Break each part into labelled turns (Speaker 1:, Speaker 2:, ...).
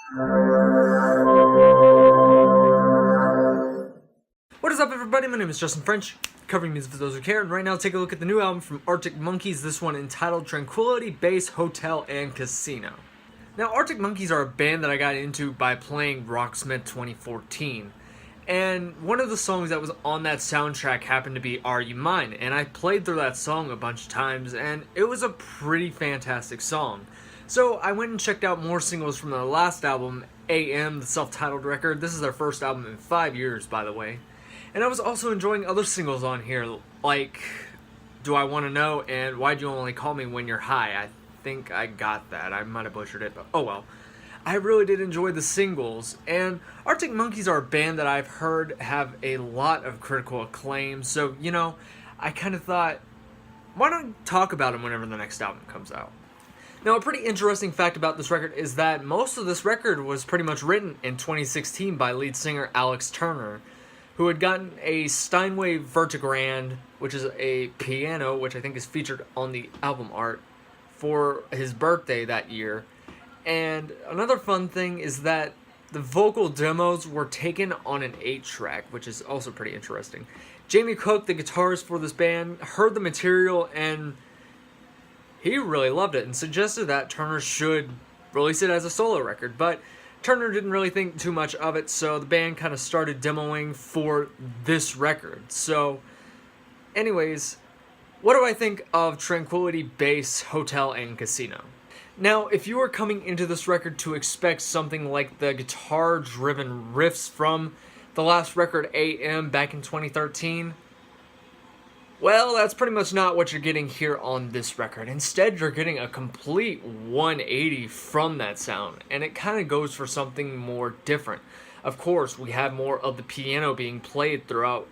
Speaker 1: What is up, everybody? My name is Justin French, covering music for those who care, and right now take a look at the new album from Arctic Monkeys, this one entitled Tranquility Base Hotel Casino. Now, Arctic Monkeys are a band that I got into by playing Rocksmith 2014, and one of the songs that was on that soundtrack happened to be Are You Mine, and I played through that song a bunch of times, and it was a pretty fantastic song. So I went and checked out more singles from their last album, AM, the self-titled record. This is their first album in 5 years, by the way. And I was also enjoying other singles on here, like Do I Want to Know and Why'd You Only Call Me When You're High. I think I got that. I might have butchered it, but oh well. I really did enjoy the singles, and Arctic Monkeys are a band that I've heard have a lot of critical acclaim, so, I kind of thought, why don't I talk about them whenever the next album comes out? Now, a pretty interesting fact about this record is that most of this record was pretty much written in 2016 by lead singer Alex Turner, who had gotten a Steinway Vertigrand, which is a piano, which I think is featured on the album art, for his birthday that year. And another fun thing is that the vocal demos were taken on an 8-track, which is also pretty interesting. Jamie Cook, the guitarist for this band, heard the material and he really loved it and suggested that Turner should release it as a solo record, but Turner didn't really think too much of it, so the band kind of started demoing for this record. So, anyways, what do I think of Tranquility Base Hotel and Casino? Now, if you were coming into this record to expect something like the guitar-driven riffs from the last record, AM, back in 2013, well, that's pretty much not what you're getting here on this record. Instead, you're getting a complete 180 from that sound, and it kind of goes for something more different. Of course, we have more of the piano being played throughout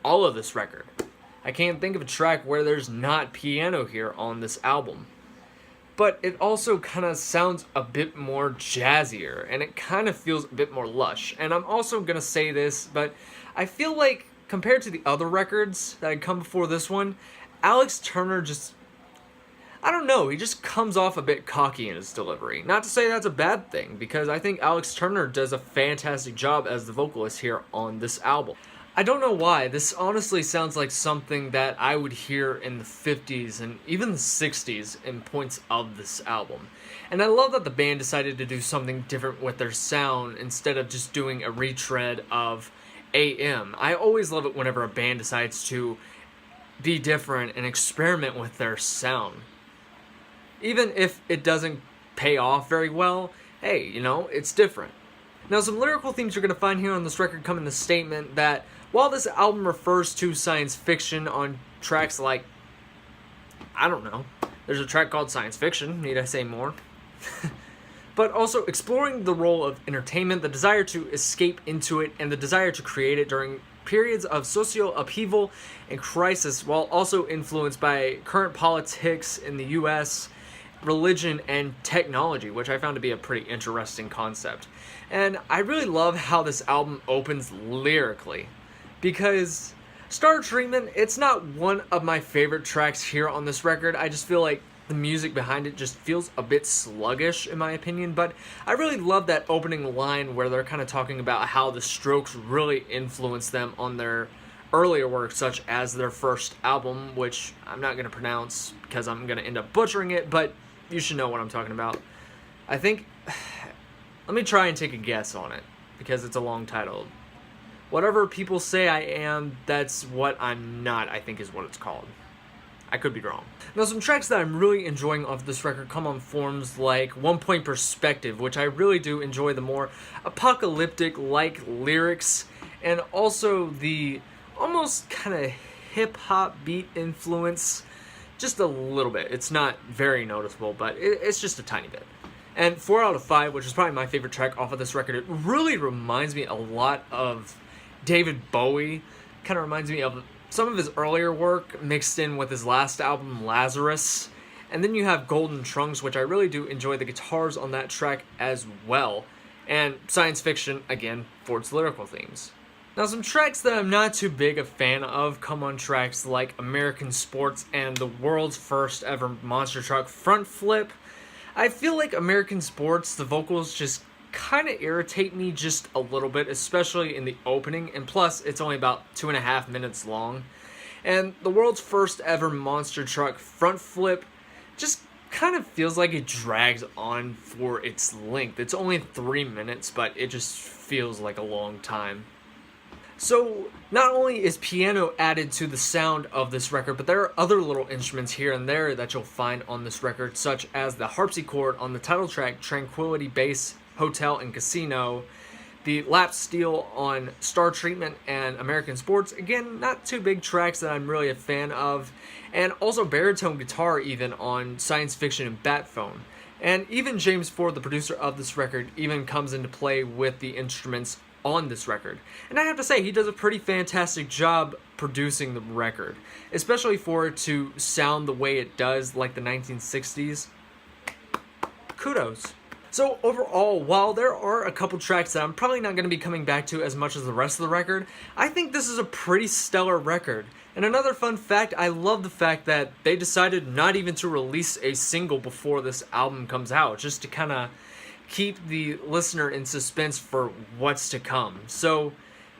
Speaker 1: all of this record. I can't think of a track where there's not piano here on this album. But it also kind of sounds a bit more jazzier, and it kind of feels a bit more lush. And I'm also going to say this, but I feel like compared to the other records that had come before this one, Alex Turner just, I don't know, he just comes off a bit cocky in his delivery. Not to say that's a bad thing, because I think Alex Turner does a fantastic job as the vocalist here on this album. I don't know why, this honestly sounds like something that I would hear in the 50s and even the 60s in points of this album. And I love that the band decided to do something different with their sound instead of just doing a retread of AM. I always love it whenever a band decides to be different and experiment with their sound. Even if it doesn't pay off very well, hey, it's different. Now, some lyrical themes you're going to find here on this record come in the statement that while this album refers to science fiction on tracks like, I don't know, there's a track called Science Fiction, need I say more? But also exploring the role of entertainment, the desire to escape into it, and the desire to create it during periods of socio upheaval and crisis, while also influenced by current politics in the US, religion, and technology, which I found to be a pretty interesting concept. And I really love how this album opens lyrically, because Star Treatment, it's not one of my favorite tracks here on this record. I just feel like the music behind it just feels a bit sluggish in my opinion, but I really love that opening line where they're kind of talking about how the Strokes really influenced them on their earlier work, such as their first album, which I'm not going to pronounce because I'm going to end up butchering it, but you should know what I'm talking about. I think, let me try and take a guess on it, because it's a long title. Whatever people say I am, that's what I'm not, I think is what it's called. I could be wrong. Now, some tracks that I'm really enjoying off this record come on forms like 1 Point Perspective, which I really do enjoy the more apocalyptic-like lyrics, and also the almost kind of hip-hop beat influence, just a little bit. It's not very noticeable, but it's just a tiny bit. And 4 Out of 5, which is probably my favorite track off of this record, it really reminds me a lot of David Bowie. Kind of reminds me of some of his earlier work mixed in with his last album, Lazarus. And then you have Golden Trunks, which I really do enjoy the guitars on that track as well. And Science Fiction, again, for its lyrical themes. Now, some tracks that I'm not too big a fan of come on tracks like American Sports and the world's first ever monster truck front flip. I feel like American Sports, the vocals just kind of irritate me just a little bit, especially in the opening, and plus it's only about 2.5 minutes long. And the world's first ever monster truck front flip just kind of feels like it drags on for its length. It's only 3 minutes, but it just feels like a long time. So, not only is piano added to the sound of this record, but there are other little instruments here and there that you'll find on this record, such as the harpsichord on the title track, Tranquility Base Hotel and Casino, the lap steel on Star Treatment and American Sports, again, not two big tracks that I'm really a fan of, and also baritone guitar even on Science Fiction and Bat Phone. And even James Ford, the producer of this record, even comes into play with the instruments on this record. And I have to say, he does a pretty fantastic job producing the record, especially for it to sound the way it does, like the 1960s. Kudos. So overall, while there are a couple tracks that I'm probably not going to be coming back to as much as the rest of the record, I think this is a pretty stellar record. And another fun fact, I love the fact that they decided not even to release a single before this album comes out, just to kind of keep the listener in suspense for what's to come. So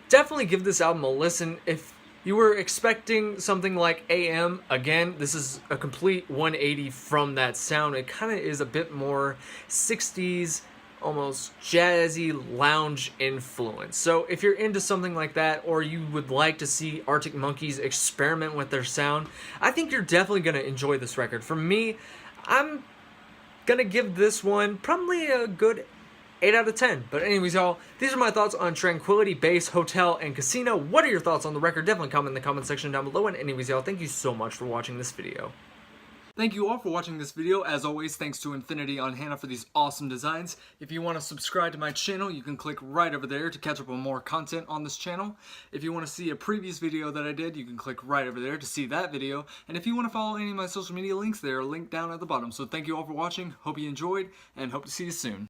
Speaker 1: definitely give this album a listen. If you were expecting something like AM, again, this is a complete 180 from that sound. It kind of is a bit more 60s, almost jazzy lounge influence. So if you're into something like that, or you would like to see Arctic Monkeys experiment with their sound, I think you're definitely going to enjoy this record. For me, I'm gonna give this one probably a good 8 out of 10. But anyways, y'all, these are my thoughts on Tranquility Base Hotel and Casino. What are your thoughts on the record? Definitely comment in the comment section down below. And anyways, y'all, thank you so much for watching this video. Thank you all for watching this video. As always, thanks to Infinity on Hannah for these awesome designs. If you want to subscribe to my channel, you can click right over there to catch up on more content on this channel. If you want to see a previous video that I did, you can click right over there to see that video. And if you want to follow any of my social media links, they are linked down at the bottom. So thank you all for watching. Hope you enjoyed, and hope to see you soon.